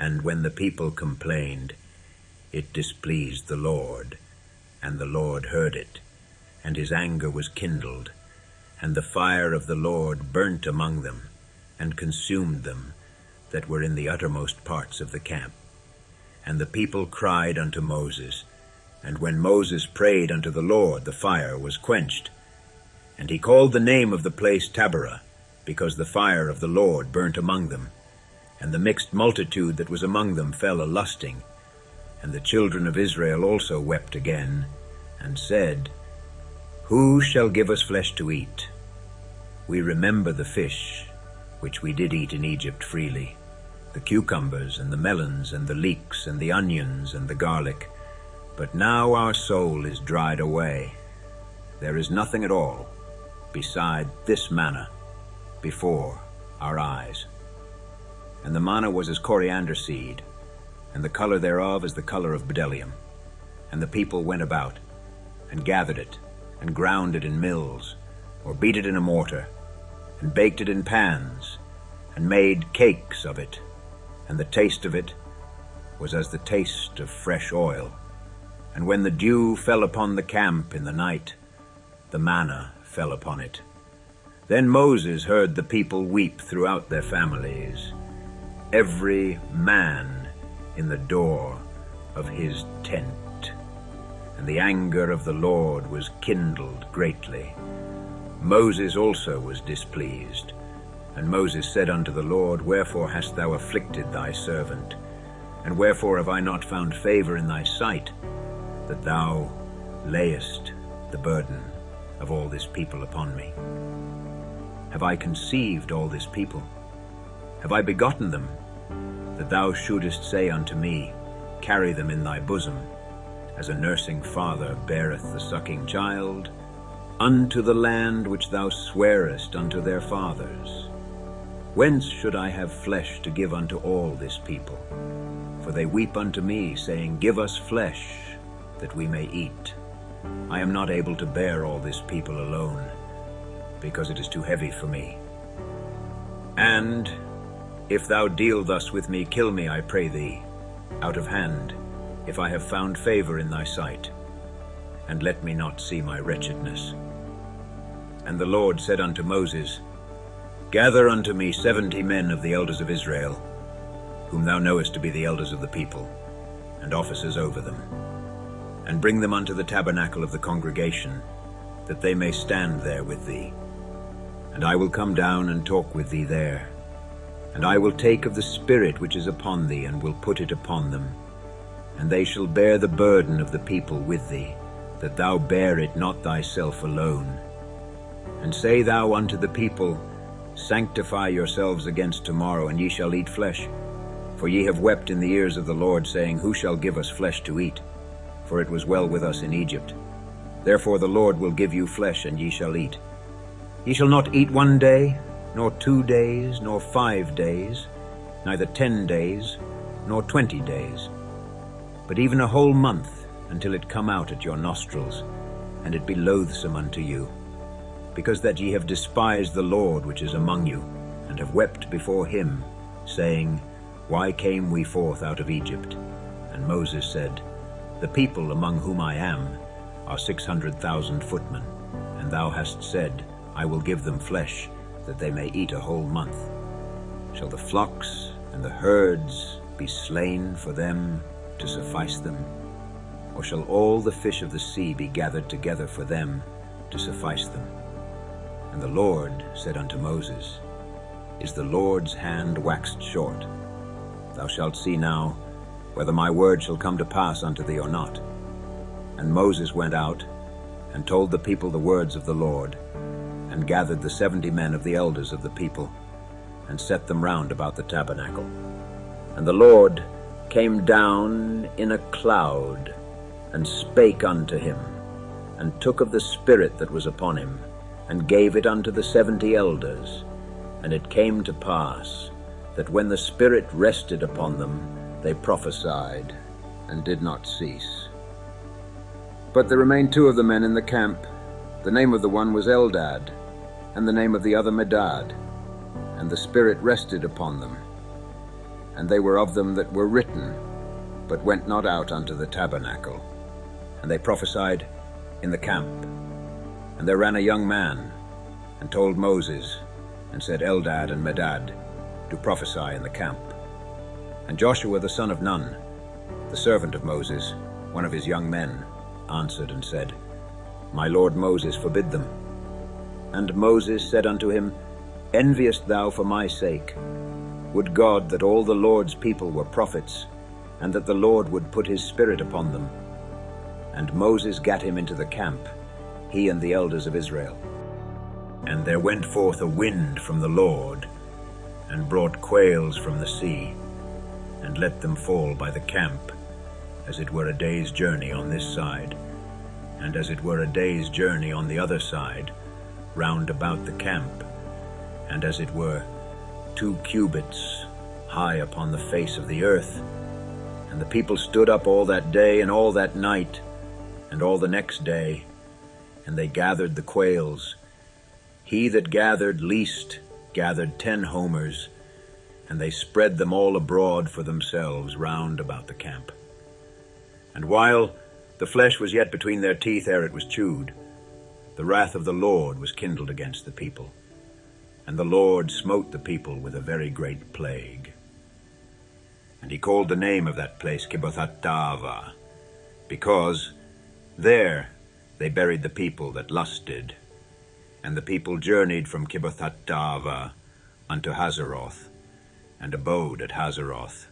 And when the people complained, it displeased the Lord, and the Lord heard it, and his anger was kindled, and the fire of the Lord burnt among them, and consumed them that were in the uttermost parts of the camp. And the people cried unto Moses, and when Moses prayed unto the Lord, the fire was quenched. And he called the name of the place Taberah, because the fire of the Lord burnt among them. And the mixed multitude that was among them fell a-lusting. And the children of Israel also wept again, and said, Who shall give us flesh to eat? We remember the fish, which we did eat in Egypt freely, the cucumbers and the melons and the leeks and the onions and the garlic. But now our soul is dried away. There is nothing at all beside this manna before our eyes. And the manna was as coriander seed, and the color thereof as the color of bdellium. And the people went about, and gathered it, and ground it in mills, or beat it in a mortar, and baked it in pans, and made cakes of it. And the taste of it was as the taste of fresh oil. And when the dew fell upon the camp in the night, the manna fell upon it. Then Moses heard the people weep throughout their families, every man in the door of his tent. And the anger of the Lord was kindled greatly. Moses also was displeased. And Moses said unto the Lord, Wherefore hast thou afflicted thy servant? And wherefore have I not found favor in thy sight, that thou layest the burden of all this people upon me? Have I conceived all this people? Have I begotten them, that thou shouldest say unto me, Carry them in thy bosom, as a nursing father beareth the sucking child, unto the land which thou swarest unto their fathers? Whence should I have flesh to give unto all this people? For they weep unto me, saying, Give us flesh, that we may eat. I am not able to bear all this people alone, because it is too heavy for me. And if thou deal thus with me, kill me, I pray thee, out of hand, if I have found favor in thy sight, and let me not see my wretchedness. And the Lord said unto Moses, Gather unto me 70 men of the elders of Israel, whom thou knowest to be the elders of the people, and officers over them, and bring them unto the tabernacle of the congregation, that they may stand there with thee. And I will come down and talk with thee there. And I will take of the Spirit which is upon thee, and will put it upon them. And they shall bear the burden of the people with thee, that thou bear it not thyself alone. And say thou unto the people, Sanctify yourselves against tomorrow, and ye shall eat flesh. For ye have wept in the ears of the Lord, saying, Who shall give us flesh to eat? For it was well with us in Egypt. Therefore the Lord will give you flesh, and ye shall eat. Ye shall not eat 1 day, nor 2 days, nor 5 days, neither 10 days, nor 20 days, but even a whole month, until it come out at your nostrils, and it be loathsome unto you, because that ye have despised the Lord which is among you, and have wept before him, saying, Why came we forth out of Egypt? And Moses said, The people among whom I am are 600,000 footmen, and thou hast said, I will give them flesh, that they may eat a whole month. Shall the flocks and the herds be slain for them to suffice them? Or shall all the fish of the sea be gathered together for them to suffice them? And the Lord said unto Moses, Is the Lord's hand waxed short? Thou shalt see now whether my word shall come to pass unto thee or not. And Moses went out, and told the people the words of the Lord, and gathered the 70 men of the elders of the people, and set them round about the tabernacle. And the Lord came down in a cloud, and spake unto him, and took of the Spirit that was upon him, and gave it unto the 70 elders. And it came to pass, that when the Spirit rested upon them, they prophesied, and did not cease. But there remained 2 of the men in the camp. The name of the one was Eldad, and the name of the other Medad. And the Spirit rested upon them. And they were of them that were written, but went not out unto the tabernacle. And they prophesied in the camp. And there ran a young man, and told Moses, and said, Eldad and Medad do prophesy in the camp. And Joshua the son of Nun, the servant of Moses, one of his young men, answered and said, My lord Moses forbid them. And Moses said unto him, Enviest thou for my sake? Would God that all the Lord's people were prophets, and that the Lord would put his spirit upon them. And Moses gat him into the camp, he and the elders of Israel. And there went forth a wind from the Lord, and brought quails from the sea, and let them fall by the camp, as it were a day's journey on this side, and as it were a day's journey on the other side, round about the camp, and as it were 2 cubits high upon the face of the earth. And the people stood up all that day and all that night, and all the next day, and they gathered the quails. He that gathered least gathered 10 homers, and they spread them all abroad for themselves round about the camp. And while the flesh was yet between their teeth ere it was chewed, the wrath of the Lord was kindled against the people. And the Lord smote the people with a very great plague. And he called the name of that place Kibothattava, because there they buried the people that lusted. And the people journeyed from Kibothattava unto Hazeroth, and abode at Hazeroth.